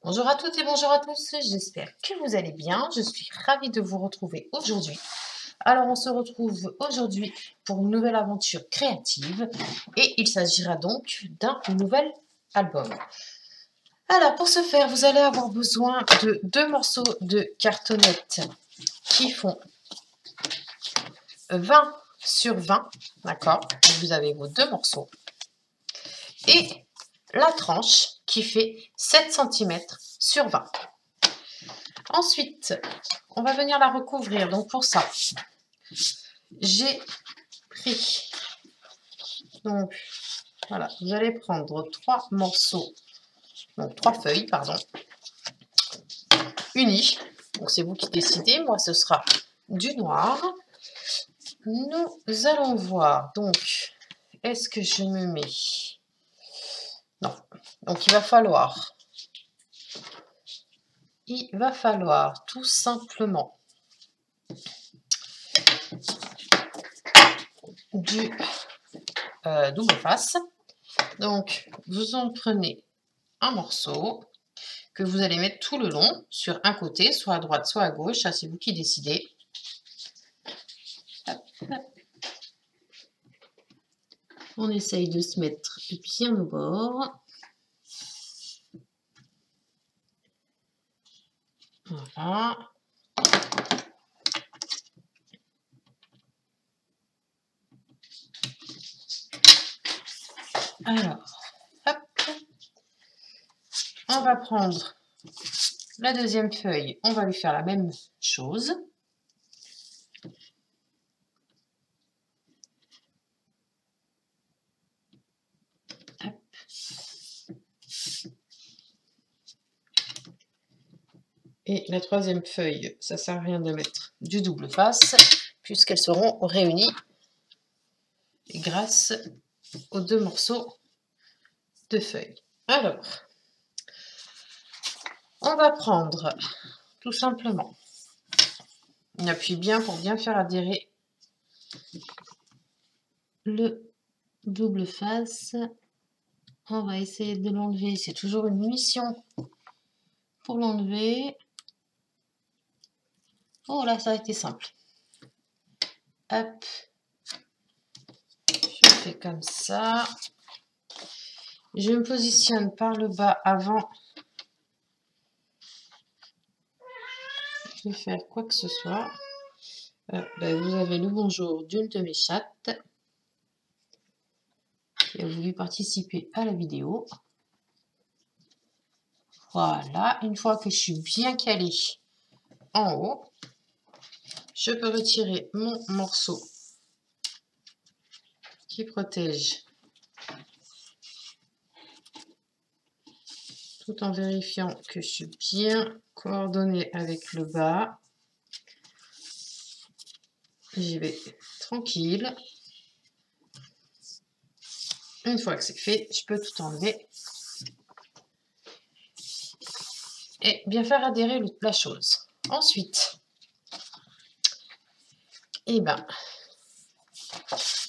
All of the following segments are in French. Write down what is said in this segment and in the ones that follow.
Bonjour à toutes et bonjour à tous, j'espère que vous allez bien. Je suis ravie de vous retrouver aujourd'hui. Alors, on se retrouve aujourd'hui pour une nouvelle aventure créative et il s'agira donc d'un nouvel album. Alors, pour ce faire, vous allez avoir besoin de 2 morceaux de cartonnette qui font 20 sur 20, d'accord? Vous avez vos 2 morceaux. Et la tranche qui fait 7 cm sur 20. Ensuite, on va venir la recouvrir. Donc pour ça, j'ai pris, donc voilà, vous allez prendre 3 morceaux, donc 3 feuilles, pardon, unies. Donc c'est vous qui décidez, moi ce sera du noir. Nous allons voir, donc, est-ce que je me mets... Non, donc il va falloir tout simplement du double face. Donc vous en prenez un morceau que vous allez mettre tout le long sur un côté, soit à droite, soit à gauche, ça c'est vous qui décidez. Hop, hop. On essaye de se mettre bien au bord. Voilà. Alors, hop. On va prendre la deuxième feuille, on va lui faire la même chose. Hop. Et la troisième feuille, ça ne sert à rien de mettre du double face, puisqu'elles seront réunies grâce aux 2 morceaux de feuilles. Alors, on va prendre tout simplement, on appuie bien pour bien faire adhérer le double face. On va essayer de l'enlever, c'est toujours une mission pour l'enlever. Oh là, ça a été simple. Hop, je fais comme ça. Je me positionne par le bas avant de faire quoi que ce soit. Vous avez le bonjour d'une de mes chattes qui a voulu participer à la vidéo. Voilà, une fois que je suis bien calée en haut, je peux retirer mon morceau qui protège tout en vérifiant que je suis bien coordonnée avec le bas. J'y vais tranquille. Une fois que c'est fait, je peux tout enlever et bien faire adhérer la chose. Ensuite,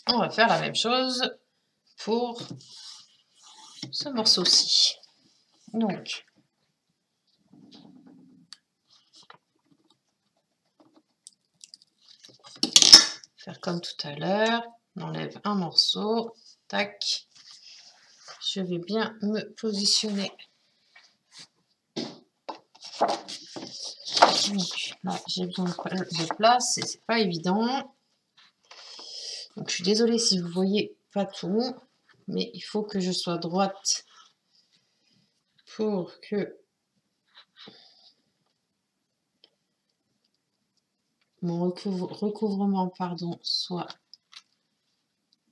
on va faire la même chose pour ce morceau-ci. Donc, faire comme tout à l'heure, on enlève un morceau, tac, je vais bien me positionner. Donc là, j'ai besoin de place et c'est pas évident. Donc je suis désolée si vous voyez pas tout, mais il faut que je sois droite pour que mon recouvrement soit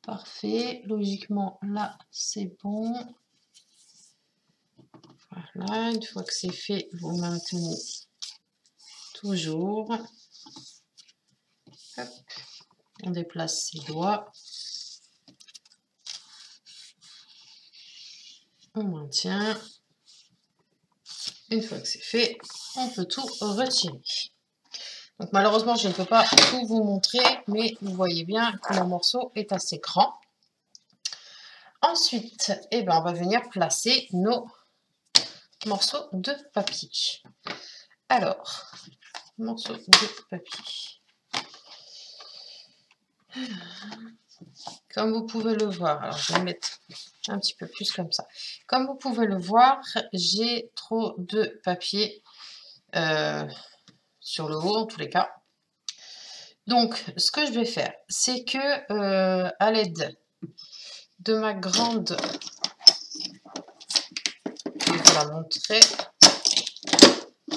parfait. Logiquement, là, c'est bon. Voilà, une fois que c'est fait, vous maintenez toujours. Hop. On déplace ses doigts. On maintient. Une fois que c'est fait, on peut tout retirer. Donc malheureusement, je ne peux pas tout vous montrer, mais vous voyez bien que mon morceau est assez grand. Ensuite, on va venir placer nos morceau de papier. Alors, morceau de papier. Comme vous pouvez le voir, alors je vais mettre un petit peu plus comme ça. Comme vous pouvez le voir, j'ai trop de papier sur le haut en tous les cas. Donc, ce que je vais faire, c'est que à l'aide de ma grande, je vais vous la montrer,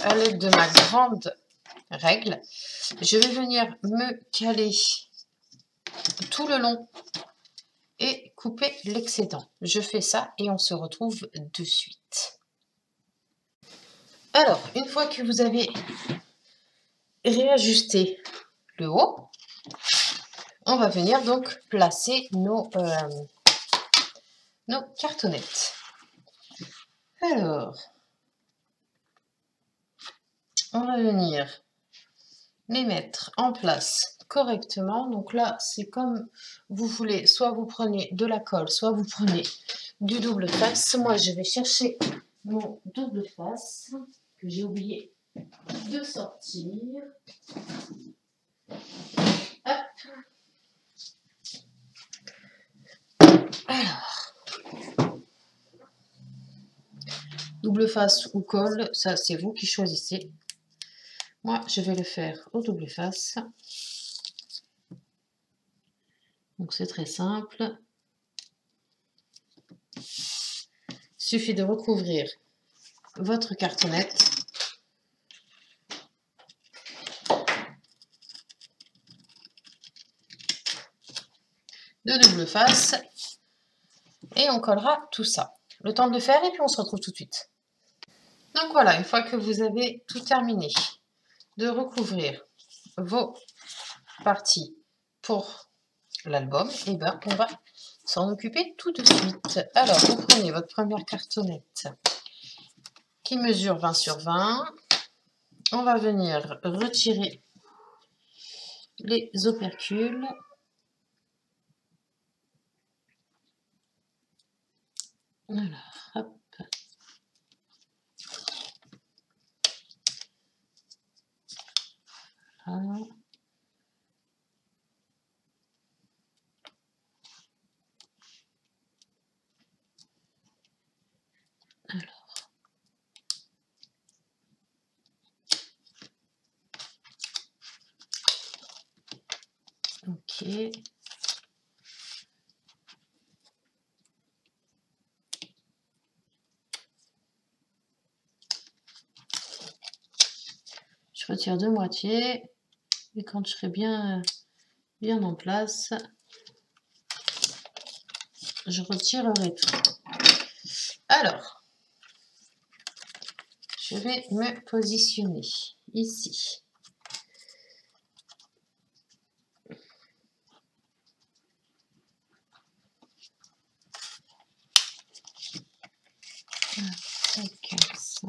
à l'aide de ma grande règle, je vais venir me caler tout le long et couper l'excédent. Je fais ça et on se retrouve de suite. Alors, une fois que vous avez réajusté le haut, on va venir donc placer nos cartonnettes. Alors, on va venir les mettre en place correctement. Donc là, c'est comme vous voulez. Soit vous prenez de la colle, soit vous prenez du double face. Moi, je vais chercher mon double face que j'ai oublié de sortir. Hop. Alors, double face ou colle, ça c'est vous qui choisissez. Moi, je vais le faire au double face. Donc c'est très simple. Il suffit de recouvrir votre cartonnette. De double face. Et on collera tout ça. Le temps de le faire et puis on se retrouve tout de suite. Donc voilà, une fois que vous avez tout terminé de recouvrir vos parties pour l'album, et ben on va s'en occuper tout de suite. Alors, vous prenez votre première cartonnette qui mesure 20 sur 20. On va venir retirer les opercules. Alors, hop. Voilà. Alors. Ok. Je retire de moitié. Et quand je serai bien en place, je retirerai tout. Alors, je vais me positionner ici. Comme ça.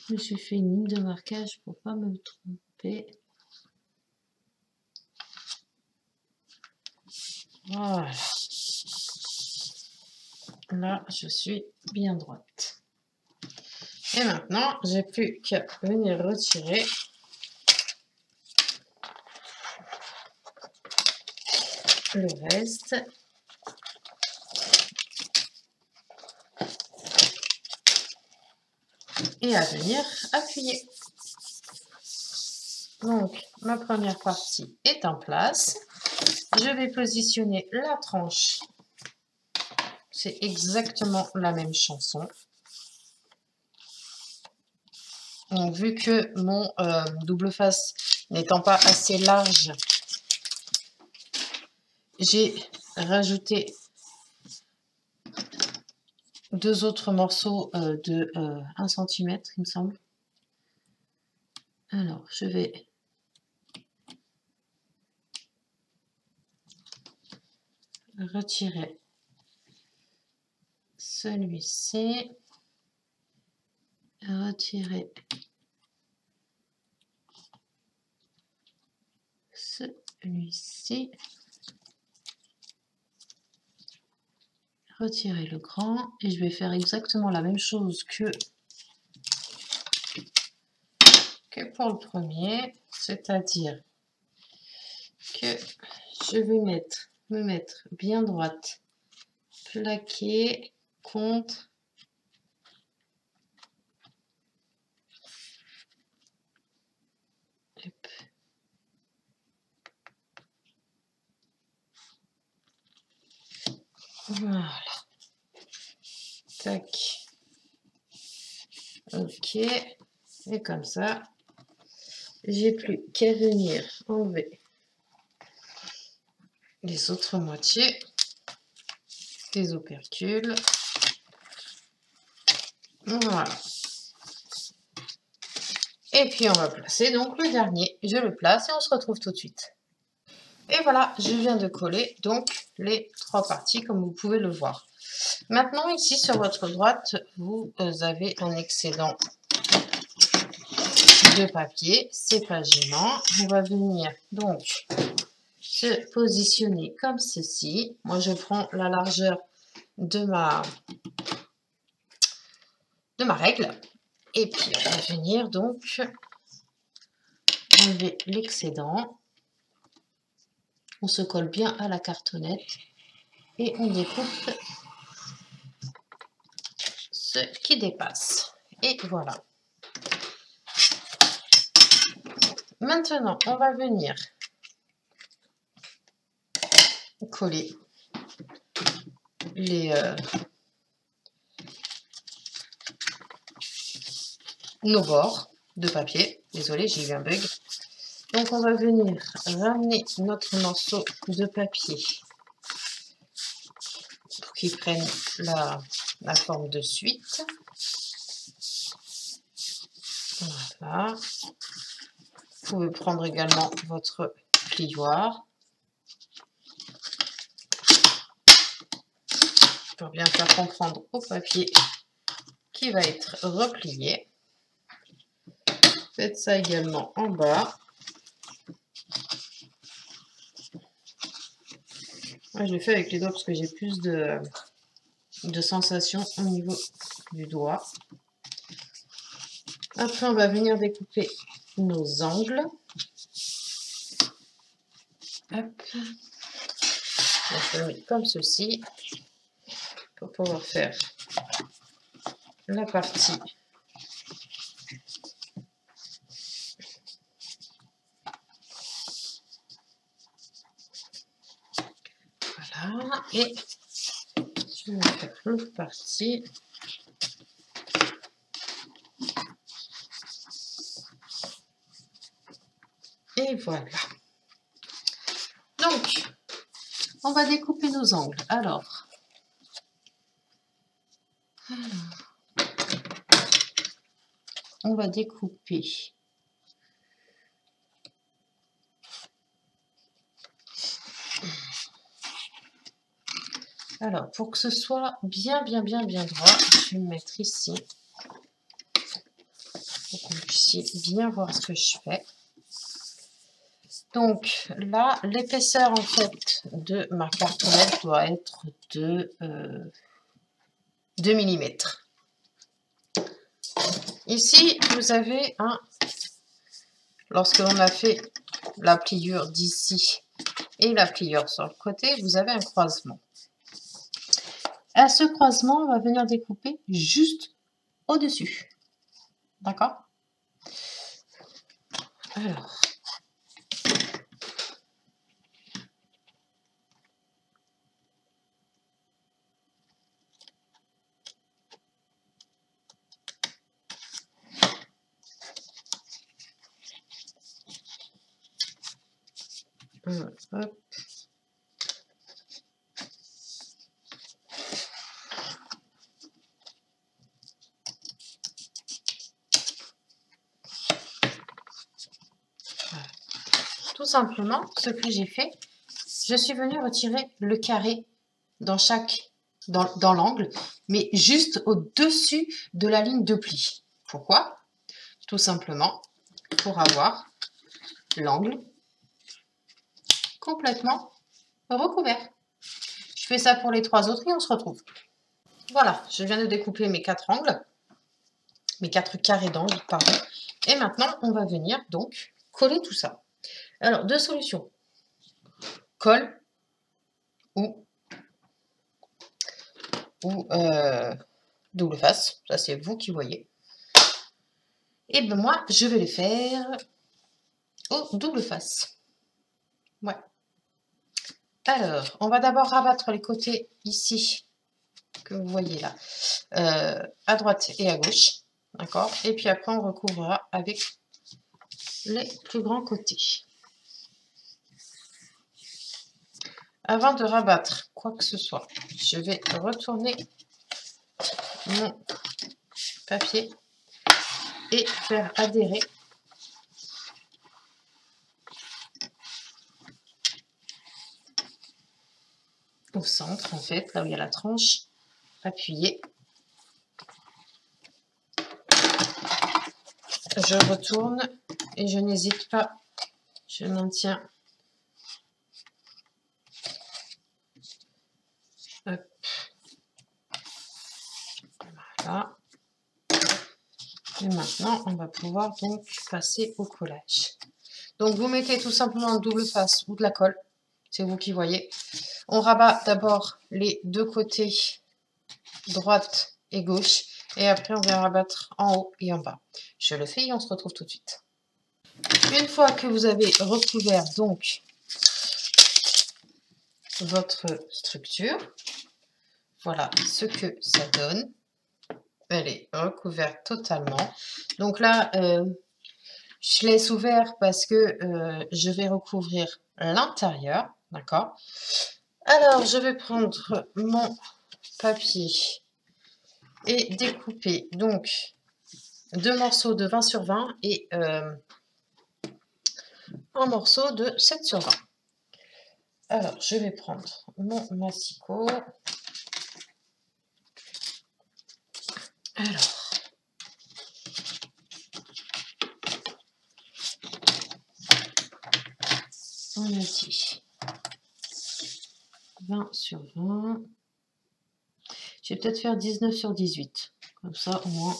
Je me suis fait une ligne de marquage pour ne pas me tromper. Voilà. Là, je suis bien droite. Et maintenant, j'ai plus qu'à venir retirer le reste. Et à venir appuyer. Donc, ma première partie est en place. Je vais positionner la tranche. C'est exactement la même chanson. Donc, vu que mon double face n'étant pas assez large, j'ai rajouté deux autres morceaux de 1 cm, il me semble. Alors, je vais retirer celui-ci, retirer celui-ci, retirer le grand et je vais faire exactement la même chose que pour le premier, c'est-à-dire que je vais me mettre bien droite, plaquer, contre, hop. Voilà, tac, ok, et comme ça, j'ai plus qu'à venir enlever les autres moitiés des opercules. Voilà. Et puis on va placer donc le dernier. Je le place et on se retrouve tout de suite. Et voilà, je viens de coller donc les 3 parties comme vous pouvez le voir. Maintenant ici sur votre droite, vous avez un excédent de papier. C'est pas gênant. On va venir donc se positionner comme ceci. Moi je prends la largeur de ma règle. Et puis on va venir donc enlever l'excédent. On se colle bien à la cartonnette et on découpe ce qui dépasse. Et voilà. Maintenant, on va venir coller nos bords de papier. Désolée, j'ai eu un bug. Donc, on va venir ramener notre morceau de papier pour qu'il prenne la forme de suite. Voilà. Vous pouvez prendre également votre plioir pour bien faire comprendre au papier qui va être replié. Faites ça également en bas. Moi, je le fais avec les doigts parce que j'ai plus de sensation au niveau du doigt. Après, on va venir découper nos angles. Hop. On se le met comme ceci pour pouvoir faire la partie voilà, et je vais faire l'autre partie. Et voilà. Donc, on va découper nos angles. Alors, on va découper alors pour que ce soit bien droit, je vais me mettre ici pour que vous puissiez bien voir ce que je fais. Donc là, l'épaisseur en fait de ma cartonnette doit être de 2 mm. Ici, vous avez lorsque l'on a fait la pliure d'ici et la pliure sur le côté, vous avez un croisement. À ce croisement, on va venir découper juste au-dessus. D'accord? Alors. Hop. Voilà. Tout simplement, ce que j'ai fait, je suis venue retirer le carré dans l'angle, mais juste au-dessus de la ligne de pli. Pourquoi? Tout simplement pour avoir l'angle complètement recouvert. Je fais ça pour les 3 autres et on se retrouve. Voilà, je viens de découper mes 4 angles, mes 4 carrés d'angles, pardon. Et maintenant, on va venir donc coller tout ça. Alors, 2 solutions. Colle ou double face. Ça, c'est vous qui voyez. Et ben moi, je vais les faire au double face. Ouais. Alors, on va d'abord rabattre les côtés ici, que vous voyez là, à droite et à gauche. D'accord? Et puis après, on recouvrira avec les plus grands côtés. Avant de rabattre quoi que ce soit, je vais retourner mon papier et faire adhérer au centre, en fait, là où il y a la tranche, appuyez. Je retourne et je n'hésite pas, je maintiens. Hop. Voilà. Et maintenant, on va pouvoir donc passer au collage. Donc, vous mettez tout simplement une double face ou de la colle. C'est vous qui voyez. On rabat d'abord les deux côtés, droite et gauche. Et après, on vient rabattre en haut et en bas. Je le fais et on se retrouve tout de suite. Une fois que vous avez recouvert donc votre structure, voilà ce que ça donne. Elle est recouverte totalement. Donc là, je laisse ouvert parce que je vais recouvrir l'intérieur. D'accord? Alors, je vais prendre mon papier et découper donc 2 morceaux de 20 sur 20 et un morceau de 7 sur 20. Alors, je vais prendre mon massicot. Alors, on a dit 20 sur 20. Je vais peut-être faire 19 sur 18. Comme ça, au moins.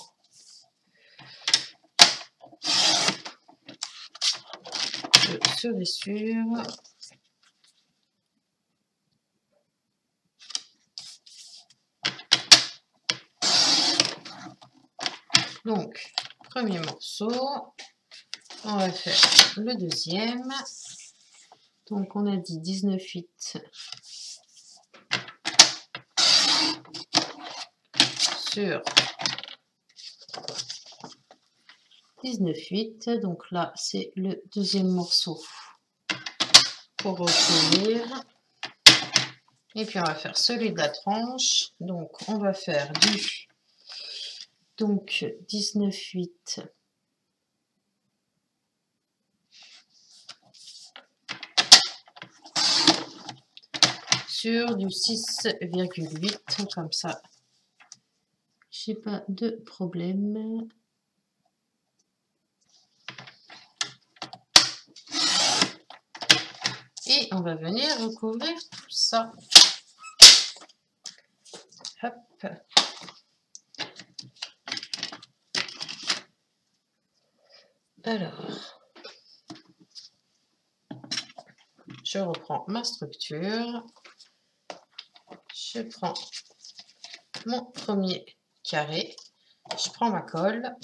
Je serai sûre. Donc, premier morceau. On va faire le deuxième. Donc, on a dit 19,8 sur 19,8. Donc là, c'est le deuxième morceau pour recouvrir. Et puis, on va faire celui de la tranche. Donc, on va faire du 19,8 sur du 6,8. Comme ça, j'ai pas de problème. Et on va venir recouvrir tout ça. Hop. Alors, je reprends ma structure. Je prends mon premier carré. Je prends ma colle.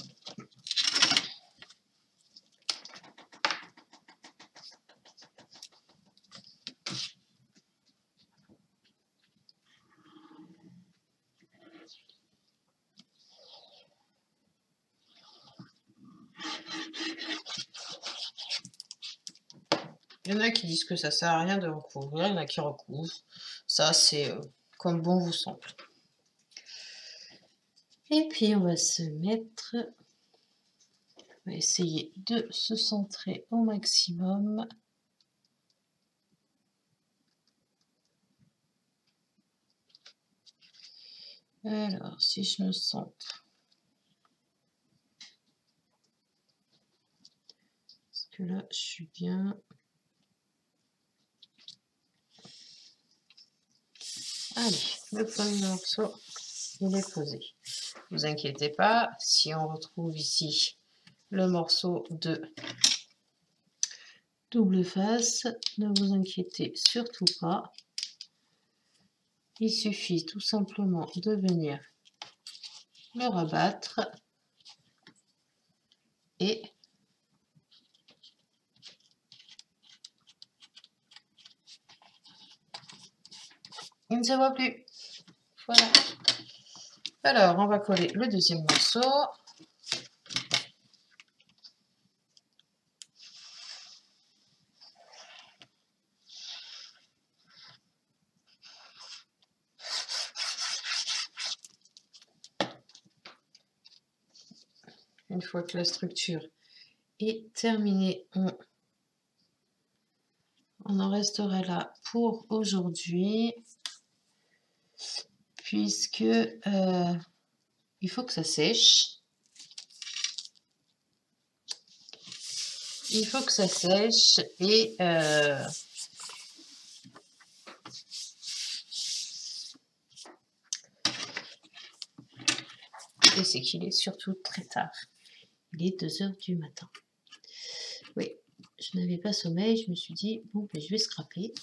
Il y en a qui disent que ça sert à rien de recouvrir, il y en a qui recouvrent. Ça, c'est comme bon vous semble. Et puis, on va se mettre... On va essayer de se centrer au maximum. Alors, si je me centre... Parce que là, je suis bien... Allez, le premier morceau, il est posé. Ne vous inquiétez pas, si on retrouve ici le morceau de double face, ne vous inquiétez surtout pas. Il suffit tout simplement de venir le rabattre et il ne se voit plus. Voilà. Alors, on va coller le deuxième morceau. Une fois que la structure est terminée, on en restera là pour aujourd'hui, puisque il faut que ça sèche. Il faut que ça sèche et c'est qu'il est surtout très tard. Il est 2 h du matin. Oui, je n'avais pas sommeil, je me suis dit, bon, ben, je vais scraper.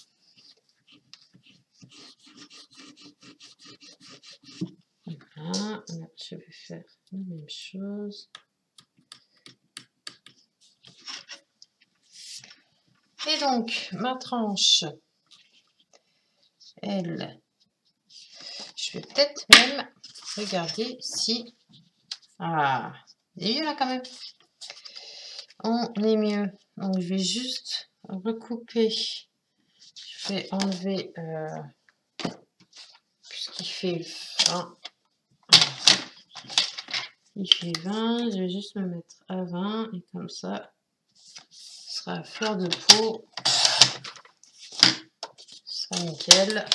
Voilà, là, je vais faire la même chose. Et donc, ma tranche, elle, je vais peut-être même regarder si... Ah, il est mieux là quand même. On est mieux. Donc, je vais juste recouper. Je vais enlever... puisqu'il fait 20. Il fait 20. Je vais juste me mettre à 20. Et comme ça, ce sera à fleur de peau. Ce sera nickel.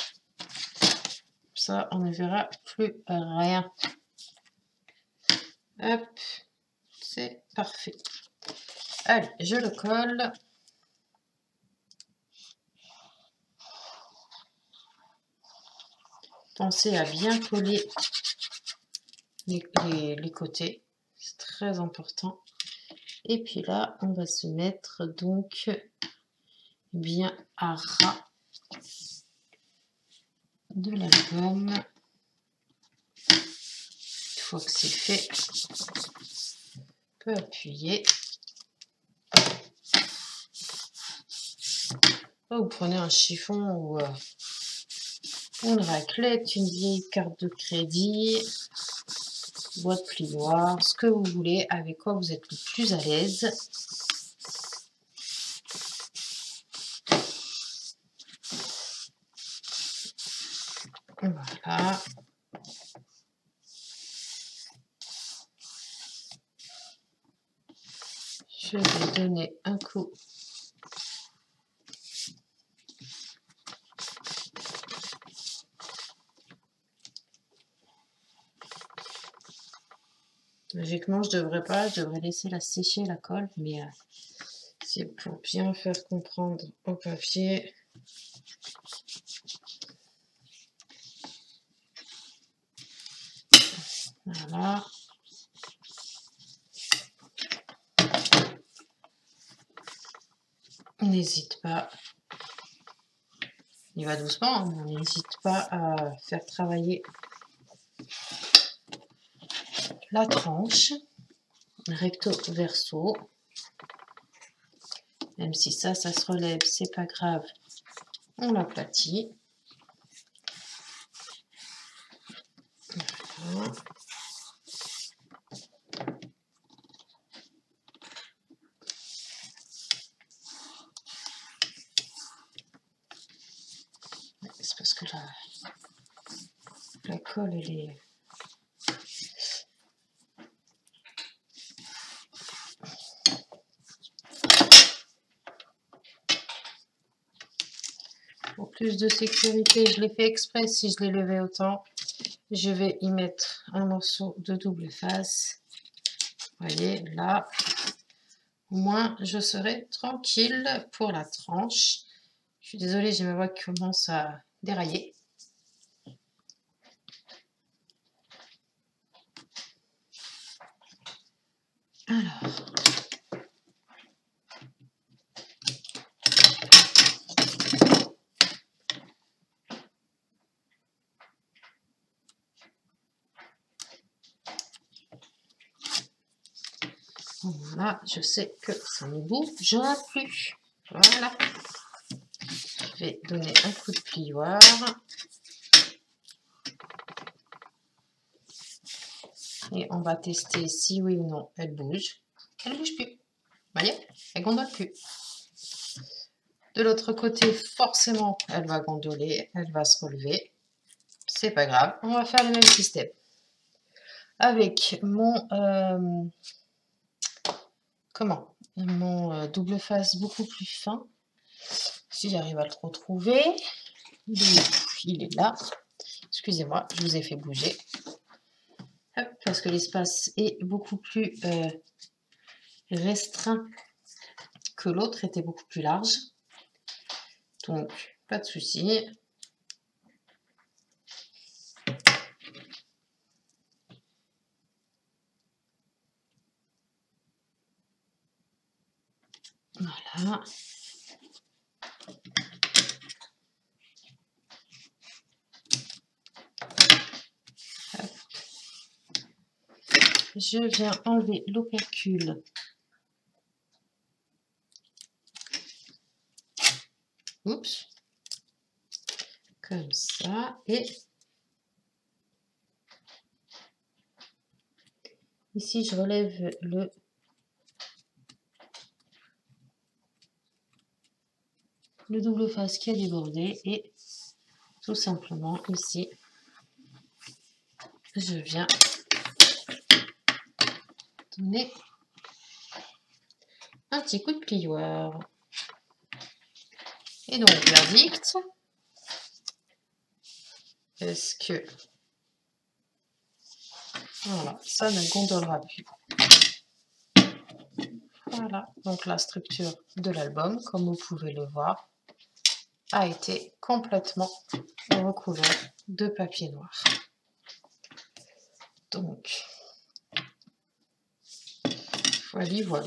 Ça, on ne verra plus rien. Hop, c'est parfait. Allez, je le colle. Pensez à bien coller les côtés. C'est très important. Et puis là, on va se mettre donc bien à ras de l'album. Une fois que c'est fait, on peut appuyer. Vous prenez un chiffon ou une raclette, une vieille carte de crédit, boîte plioire, ce que vous voulez, avec quoi vous êtes le plus à l'aise. Voilà. Je vais donner un coup logiquement, je devrais laisser la sécher la colle, mais c'est pour bien faire comprendre au papier. Voilà. N'hésite pas. Il va doucement, hein, n'hésite pas à faire travailler la tranche recto verso. Même si ça se relève, c'est pas grave. On l'aplatit. Voilà. C'est parce que la colle, elle est... Pour plus de sécurité, je l'ai fait exprès si je l'ai levé autant. Je vais y mettre un morceau de double face. Vous voyez, là, au moins, je serai tranquille pour la tranche. Je suis désolée, j'ai ma voix qui commence à dérailler. Alors, voilà, je sais que ça ne bougera plus. Voilà. Je vais donner un coup de plioir. Et on va tester si oui ou non elle bouge. Elle ne bouge plus. Vous voyez, elle gondole plus. De l'autre côté, forcément, elle va gondoler, elle va se relever. C'est pas grave, on va faire le même système. Avec mon mon double face beaucoup plus fin. Si j'arrive à le retrouver, il est là. Excusez-moi, je vous ai fait bouger. Hop, parce que l'espace est beaucoup plus restreint que l'autre, était beaucoup plus large. Donc, pas de souci. Voilà. Hop. Je viens enlever l'opercule. Oups. Comme ça. Et ici, je relève le double face qui a débordé et tout simplement ici, je viens donner un petit coup de plioir. Et donc, verdict, est-ce que voilà, ça ne gondolera plus. Voilà, donc la structure de l'album, comme vous pouvez le voir, a été complètement recouvert de papier noir. Donc, voilà.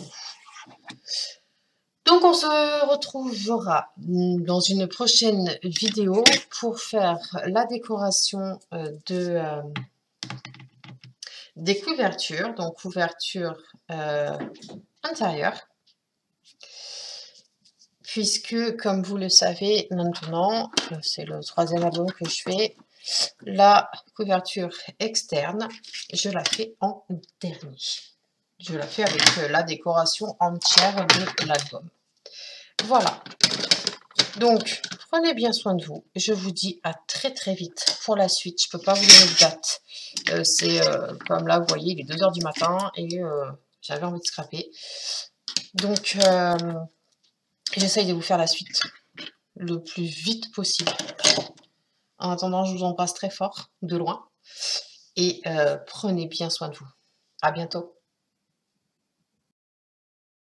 Donc, on se retrouvera dans une prochaine vidéo pour faire la décoration des couvertures. Donc, couverture intérieure. Puisque, comme vous le savez maintenant, c'est le 3e album que je fais, la couverture externe, je la fais en dernier. Je la fais avec la décoration entière de l'album. Voilà. Donc, prenez bien soin de vous. Je vous dis à très très vite pour la suite. Je ne peux pas vous donner de date. C'est comme là, vous voyez, il est 2 h du matin et j'avais envie de scraper. Donc, j'essaye de vous faire la suite le plus vite possible. En attendant, je vous embrasse très fort, de loin. Et prenez bien soin de vous. À bientôt.